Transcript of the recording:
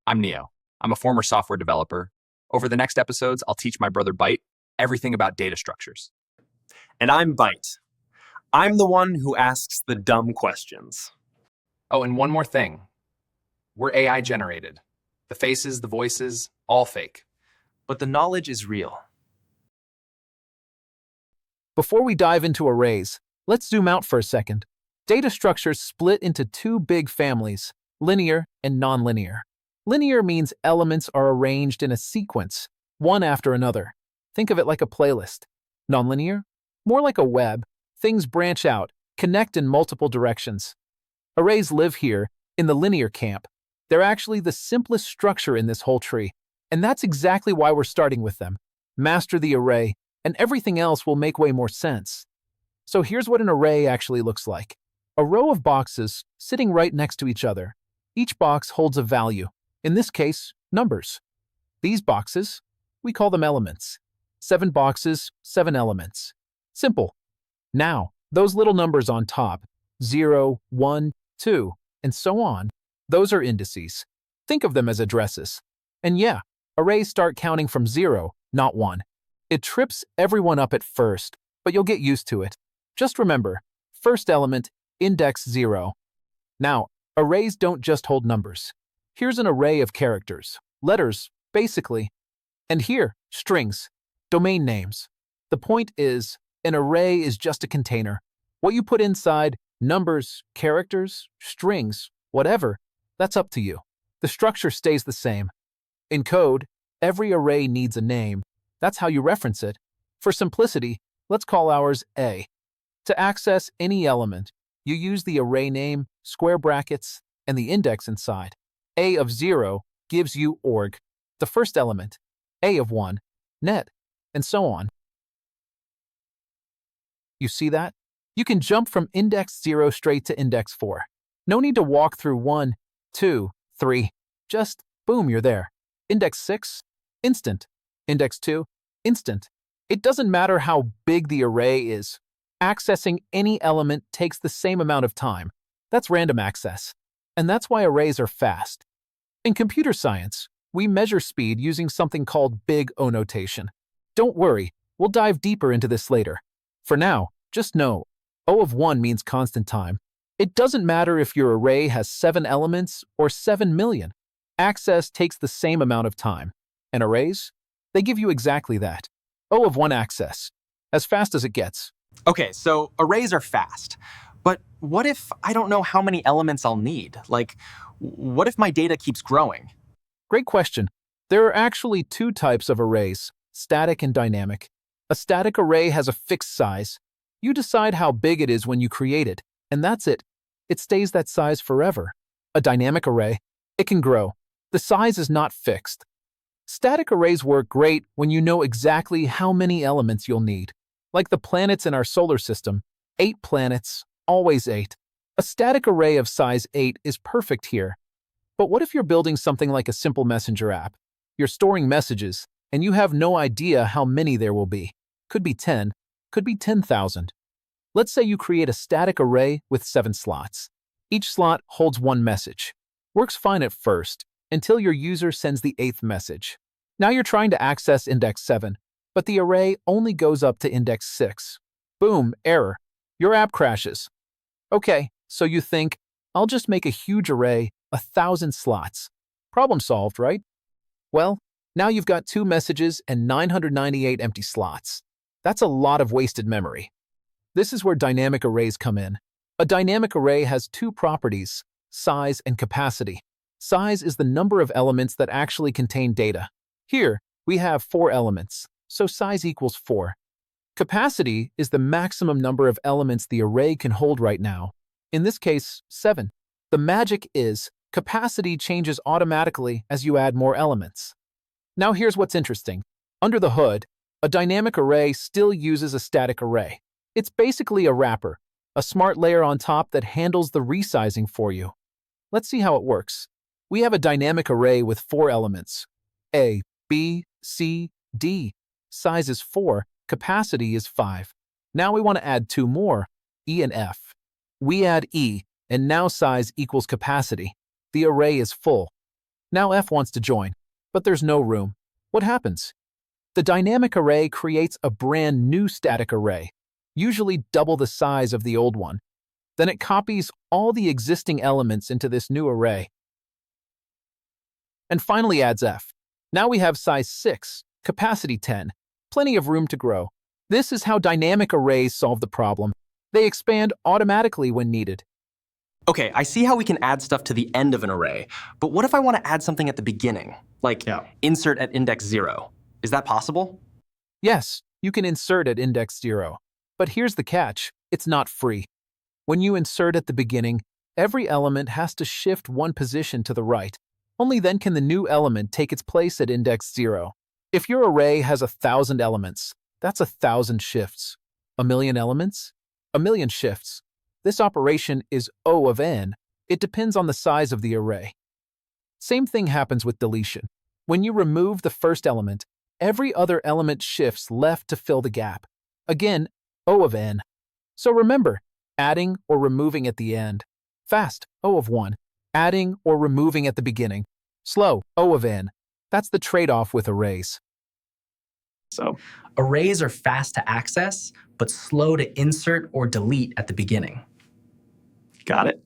I'm Neo. I'm a former software developer. Over the next episodes, I'll teach my brother Byte everything about data structures. And I'm Byte. I'm the one who asks the dumb questions. Oh, and one more thing. We're AI generated. The faces, the voices, all fake. But the knowledge is real. Before we dive into arrays, let's zoom out for a second. Data structures split into two big families, linear and nonlinear. Linear means elements are arranged in a sequence, one after another. Think of it like a playlist. Nonlinear? More like a web. Things branch out, connect in multiple directions. Arrays live here, in the linear camp. They're actually the simplest structure in this whole tree, and that's exactly why we're starting with them. Master the array, and everything else will make way more sense. So here's what an array actually looks like. A row of boxes sitting right next to each other. Each box holds a value, in this case, numbers. These boxes, we call them elements. 7 boxes, 7 elements. Simple. Now, those little numbers on top, 0, 1, 2, and so on, those are indices. Think of them as addresses. And yeah, arrays start counting from 0, not 1. It trips everyone up at first, but you'll get used to it. Just remember, first element, index 0. Now, arrays don't just hold numbers. Here's an array of characters, letters, basically. And here, strings, domain names. The point is, an array is just a container. What you put inside, numbers, characters, strings, whatever, that's up to you. The structure stays the same. In code, every array needs a name. That's how you reference it. For simplicity, let's call ours A. To access any element, you use the array name, square brackets, and the index inside. A of 0 gives you org, the first element. A of 1, net, and so on. You see that? You can jump from index 0 straight to index 4. No need to walk through 1, 2, 3. Just, boom, you're there. Index 6, instant. Index 2, instant. It doesn't matter how big the array is. Accessing any element takes the same amount of time. That's random access. And that's why arrays are fast. In computer science, we measure speed using something called big O notation. Don't worry, we'll dive deeper into this later. For now, just know, O of 1 means constant time. It doesn't matter if your array has 7 elements or 7 million. Access takes the same amount of time. And arrays? They give you exactly that. O of 1 access. As fast as it gets. Okay, so arrays are fast. But what if I don't know how many elements I'll need? Like, what if my data keeps growing? Great question. There are actually 2 types of arrays, static and dynamic. A static array has a fixed size. You decide how big it is when you create it, and that's it. It stays that size forever. A dynamic array, it can grow. The size is not fixed. Static arrays work great when you know exactly how many elements you'll need. Like the planets in our solar system, 8 planets, always 8. A static array of size 8 is perfect here. But what if you're building something like a simple messenger app? You're storing messages, and you have no idea how many there will be. Could be 10, could be 10,000. Let's say you create a static array with 7 slots. Each slot holds 1 message. Works fine at first, until your user sends the 8th message. Now you're trying to access index 7, but the array only goes up to index 6. Boom, error. Your app crashes. Okay, so you think, I'll just make a huge array, 1,000 slots. Problem solved, right? Well, now you've got 2 messages and 998 empty slots. That's a lot of wasted memory. This is where dynamic arrays come in. A dynamic array has 2 properties, size and capacity. Size is the number of elements that actually contain data. Here, we have 4 elements, so size equals 4. Capacity is the maximum number of elements the array can hold right now. In this case, 7. The magic is, capacity changes automatically as you add more elements. Now here's what's interesting. Under the hood, a dynamic array still uses a static array. It's basically a wrapper, a smart layer on top that handles the resizing for you. Let's see how it works. We have a dynamic array with 4 elements. A, B, C, D. Size is 4, capacity is 5. Now we want to add 2 more, E and F. We add E, and now size equals capacity. The array is full. Now F wants to join, but there's no room. What happens? The dynamic array creates a brand new static array, usually double the size of the old one. Then it copies all the existing elements into this new array. And finally adds F. Now we have size 6, capacity 10, plenty of room to grow. This is how dynamic arrays solve the problem. They expand automatically when needed. Okay, I see how we can add stuff to the end of an array, but what if I want to add something at the beginning? Like insert at index 0. Is that possible? Yes, you can insert at index 0. But here's the catch, it's not free. When you insert at the beginning, every element has to shift one position to the right. Only then can the new element take its place at index 0. If your array has 1,000 elements, that's 1,000 shifts. 1,000,000 elements? 1,000,000 shifts. This operation is O of n. It depends on the size of the array. Same thing happens with deletion. When you remove the first element, every other element shifts left to fill the gap. Again, O of n. So remember, adding or removing at the end. Fast, O of 1. Adding or removing at the beginning. Slow, O of n. That's the trade-off with arrays. So arrays are fast to access, but slow to insert or delete at the beginning. Got it.